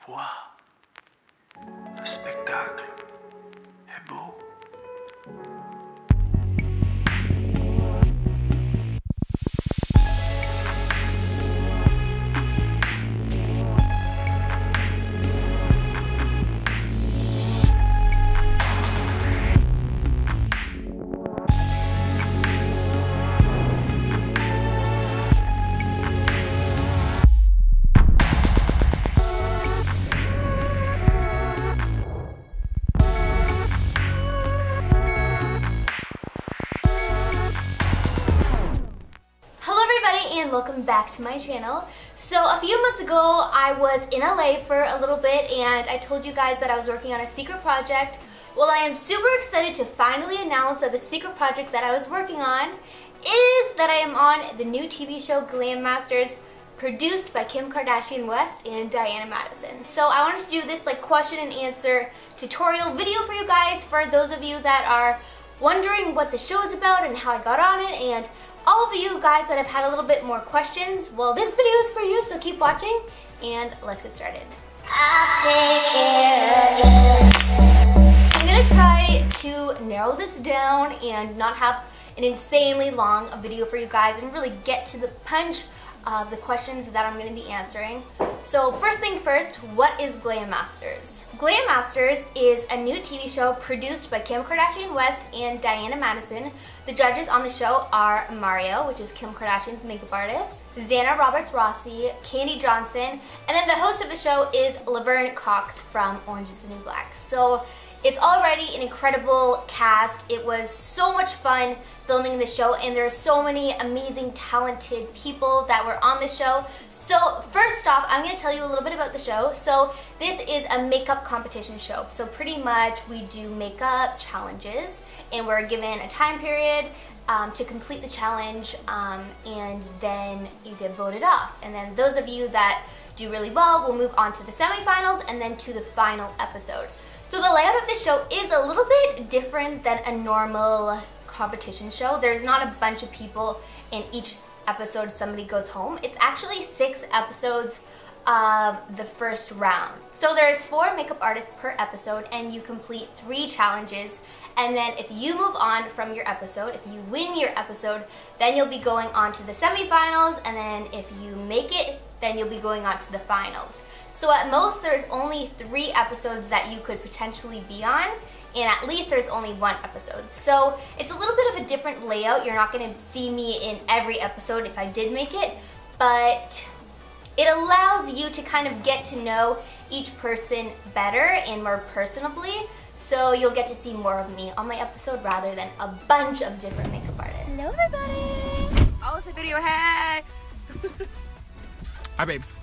Waouh, le spectacle est beau. And welcome back to my channel. So a few months ago I was in LA for a little bit and I told you guys that I was working on a secret project. Well, I am super excited to finally announce that the secret project that I was working on is that I am on the new TV show GLAM Masters, produced by Kim Kardashian West and Diana Madison. So I wanted to do this like question and answer tutorial video for you guys, for those of you that are wondering what the show is about and how I got on it, and all of you guys that have had a little bit more questions. Well, this video is for you, so keep watching and let's get started. I'll take care of you. I'm gonna try to narrow this down and not have an insanely long video for you guys and really get to the punch of the questions that I'm going to be answering. So first thing first, what is GLAM Masters? GLAM Masters is a new TV show produced by Kim Kardashian West and Diana Madison. The judges on the show are Mario, which is Kim Kardashian's makeup artist, Xana Roberts-Rossi, Candy Johnson, and then the host of the show is Laverne Cox from Orange is the New Black. So it's already an incredible cast. It was so much fun filming the show, and there are so many amazing, talented people that were on the show. So first off, I'm going to tell you a little bit about the show. So this is a makeup competition show. So pretty much we do makeup challenges, and we're given a time period to complete the challenge, and then you get voted off. And then those of you that do really well will move on to the semifinals and then to the final episode. So the layout of this show is a little bit different than a normal competition show. There's not a bunch of people in each episode somebody goes home. It's actually 6 episodes of the first round. So there's 4 makeup artists per episode and you complete 3 challenges, and then if you move on from your episode, if you win your episode, then you'll be going on to the semifinals, and then if you make it, then you'll be going on to the finals. So at most there's only 3 episodes that you could potentially be on, and at least there's only 1 episode. So it's a little bit of a different layout. You're not going to see me in every episode if I did make it, but it allows you to kind of get to know each person better and more personably. So you'll get to see more of me on my episode rather than a bunch of different makeup artists. Hello everybody! Oh, it's a video, hey! Hi babes.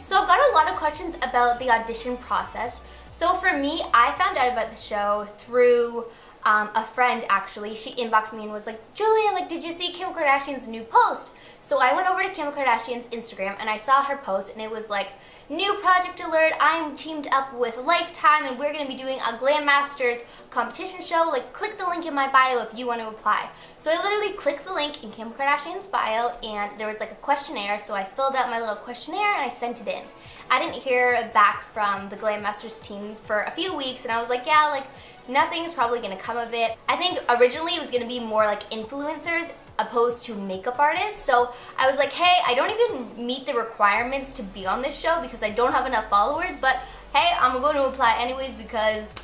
So I've got a lot of questions about the audition process. So for me, I found out about the show through a friend actually. She inboxed me and was like, Julia, like, did you see Kim Kardashian's new post? So I went over to Kim Kardashian's Instagram and I saw her post, and it was like, new project alert, I'm teamed up with Lifetime and we're going to be doing a GLAM Masters competition show. Like, click the link in my bio if you want to apply. So I literally clicked the link in Kim Kardashian's bio, and there was like a questionnaire, so I filled out my little questionnaire and I sent it in. I didn't hear back from the GLAM Masters team for a few weeks, and I was like, yeah, like, nothing's probably going to come of it. I think originally it was going to be more like influencers opposed to makeup artists. So I was like, hey, I don't even meet the requirements to be on this show because I don't have enough followers, but hey, I'm going to apply anyways because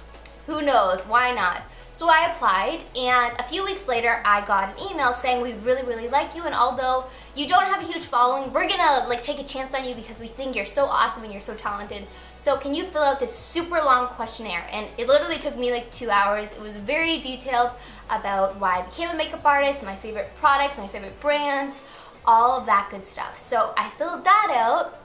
who knows, why not? So I applied, and a few weeks later I got an email saying, we really, really like you, and although you don't have a huge following, we're gonna like take a chance on you because we think you're so awesome and you're so talented. So can you fill out this super long questionnaire? And it literally took me like 2 hours. It was very detailed about why I became a makeup artist, my favorite products, my favorite brands, all of that good stuff. So I filled that out,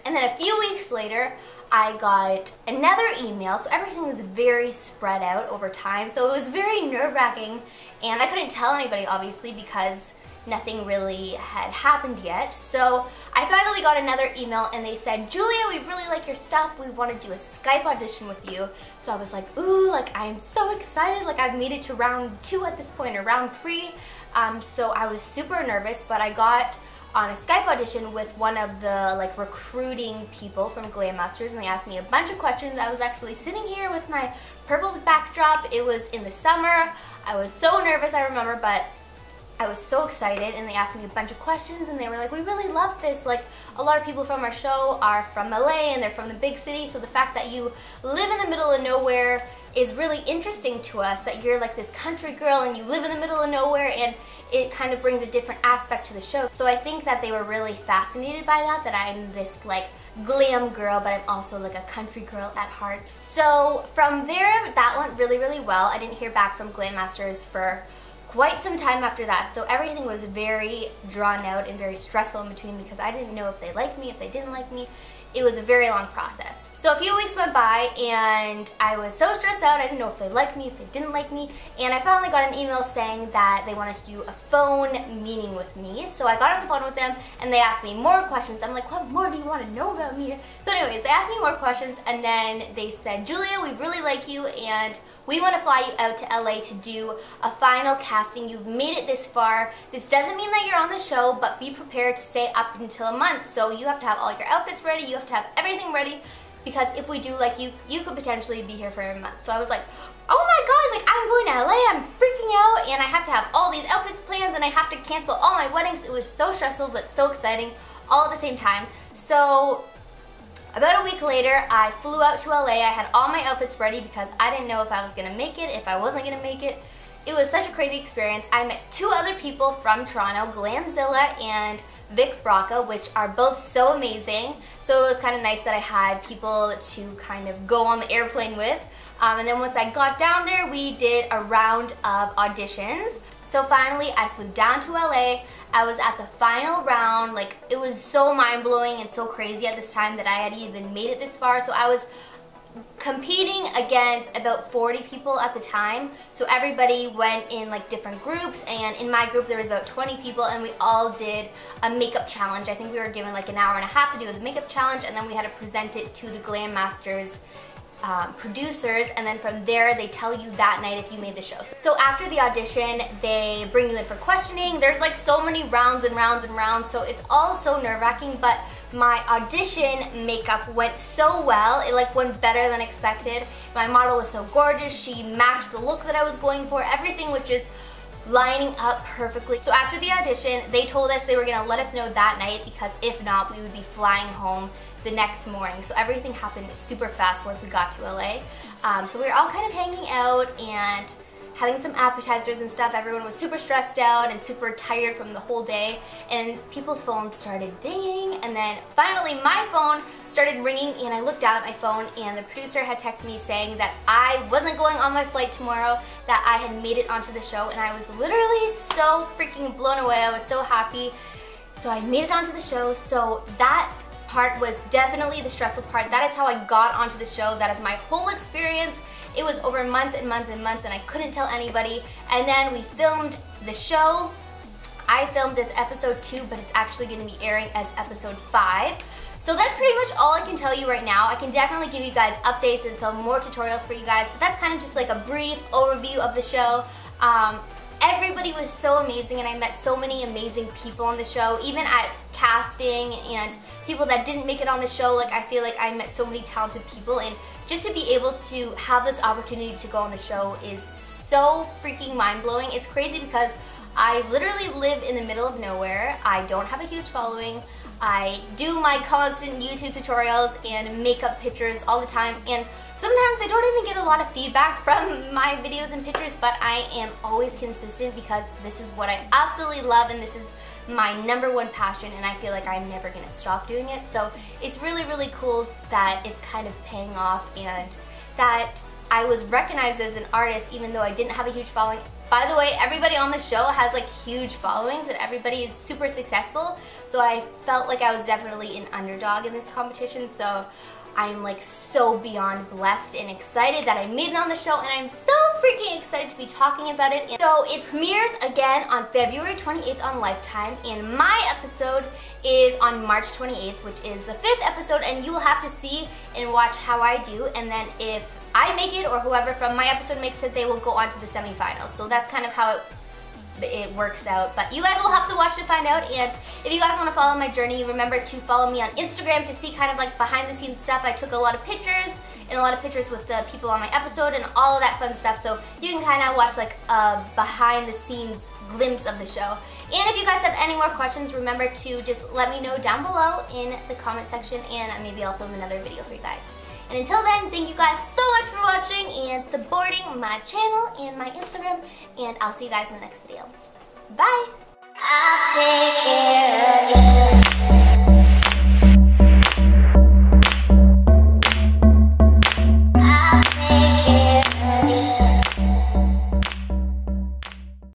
and then a few weeks later I got another email. So everything was very spread out over time, so it was very nerve-wracking, and I couldn't tell anybody obviously because nothing really had happened yet. So I finally got another email and they said, Julia, we really like your stuff, we want to do a Skype audition with you. So I was like, ooh, like, I'm so excited, like, I've made it to round 2 at this point, or round 3. So I was super nervous, but I got on a Skype audition with one of the like recruiting people from GLAM Masters, and they asked me a bunch of questions. I was actually sitting here with my purple backdrop. It was in the summer. I was so nervous, I remember, but I was so excited, and they asked me a bunch of questions, and they were like, we really love this. Like, a lot of people from our show are from LA, and they're from the big city, so the fact that you live in the middle of nowhere is really interesting to us, that you're like this country girl and you live in the middle of nowhere, and it kind of brings a different aspect to the show. So I think that they were really fascinated by that I'm this like glam girl, but I'm also like a country girl at heart. So from there, that went really, really well. I didn't hear back from GLAM Masters for quite some time after that, so everything was very drawn out and very stressful in between because I didn't know if they liked me, if they didn't like me. It was a very long process. So a few weeks went by and I was so stressed out. I didn't know if they liked me, if they didn't like me, and I finally got an email saying that they wanted to do a phone meeting with me. So I got on the phone with them and they asked me more questions. I'm like, what more do you want to know about me? So anyways, they asked me more questions, and then they said, Julia, we really like you and we want to fly you out to LA to do a final casting. You've made it this far. This doesn't mean that you're on the show, but be prepared to stay up until a month. So you have to have all your outfits ready. You have to have everything ready, because if we do like you could potentially be here for a month. So I was like, oh my god, like I'm going to LA, I'm freaking out, and I have to have all these outfits planned, and I have to cancel all my weddings. It was so stressful but so exciting all at the same time. So about a week later, I flew out to LA. I had all my outfits ready because I didn't know if I was gonna make it, if I wasn't gonna make it. It was such a crazy experience. I met two other people from Toronto, Glamzilla and Vic Braca, which are both so amazing. So it was kind of nice that I had people to kind of go on the airplane with. And then once I got down there, we did a round of auditions. So finally, I flew down to LA. I was at the final round. Like, it was so mind-blowing and so crazy at this time that I had even made it this far. So I was competing against about 40 people at the time. So everybody went in like different groups, and in my group there was about 20 people, and we all did a makeup challenge. I think we were given like an hour and a half to do the makeup challenge, and then we had to present it to the GLAM Masters producers, and then from there they tell you that night if you made the show. So after the audition, they bring you in for questioning. There's like so many rounds and rounds and rounds, so it's all so nerve-wracking, but my audition makeup went so well. It like went better than expected. My model was so gorgeous. She matched the look that I was going for. Everything was just lining up perfectly. So after the audition, they told us they were gonna let us know that night, because if not, we would be flying home the next morning. So everything happened super fast once we got to LA. So we were all kind of hanging out and having some appetizers and stuff. Everyone was super stressed out and super tired from the whole day, and people's phones started dinging, and then finally my phone started ringing, and I looked down at my phone, and the producer had texted me saying that I wasn't going on my flight tomorrow, that I had made it onto the show, and I was literally so freaking blown away. I was so happy. So I made it onto the show. So that part was definitely the stressful part. That is how I got onto the show. That is my whole experience. It was over months and months and months, and I couldn't tell anybody. And then we filmed the show. I filmed this episode 2, but it's actually going to be airing as episode 5. So that's pretty much all I can tell you right now. I can definitely give you guys updates and film more tutorials for you guys, but that's kind of just like a brief overview of the show. Everybody was so amazing, and I met so many amazing people on the show, even at casting and people that didn't make it on the show. Like, I feel like I met so many talented people, and just to be able to have this opportunity to go on the show is so freaking mind-blowing. It's crazy because I literally live in the middle of nowhere. I don't have a huge following. I do my constant YouTube tutorials and makeup pictures all the time, and sometimes I don't even get a lot of feedback from my videos and pictures, but I am always consistent because this is what I absolutely love, and this is my #1 passion, and I feel like I'm never gonna stop doing it. So it's really, really cool that it's kind of paying off, and that I was recognized as an artist even though I didn't have a huge following. By the way, everybody on the show has like huge followings, and everybody is super successful, so I felt like I was definitely an underdog in this competition. So I'm like so beyond blessed and excited that I made it on the show, and I'm so freaking excited to be talking about it. And so it premieres again on February 28th on Lifetime, and my episode is on March 28th, which is the 5th episode, and you will have to see and watch how I do, and then if I make it or whoever from my episode makes it, they will go on to the semifinals. So that's kind of how it it works out. But you guys will have to watch to find out. And if you guys want to follow my journey, remember to follow me on Instagram to see kind of like behind the scenes stuff. I took a lot of pictures and a lot of pictures with the people on my episode and all of that fun stuff. So you can kind of watch like a behind the scenes glimpse of the show. And if you guys have any more questions, remember to just let me know down below in the comment section, and maybe I'll film another video for you guys. And until then, thank you guys so much for watching and supporting my channel and my Instagram, and I'll see you guys in the next video. Bye! I'll take care of you.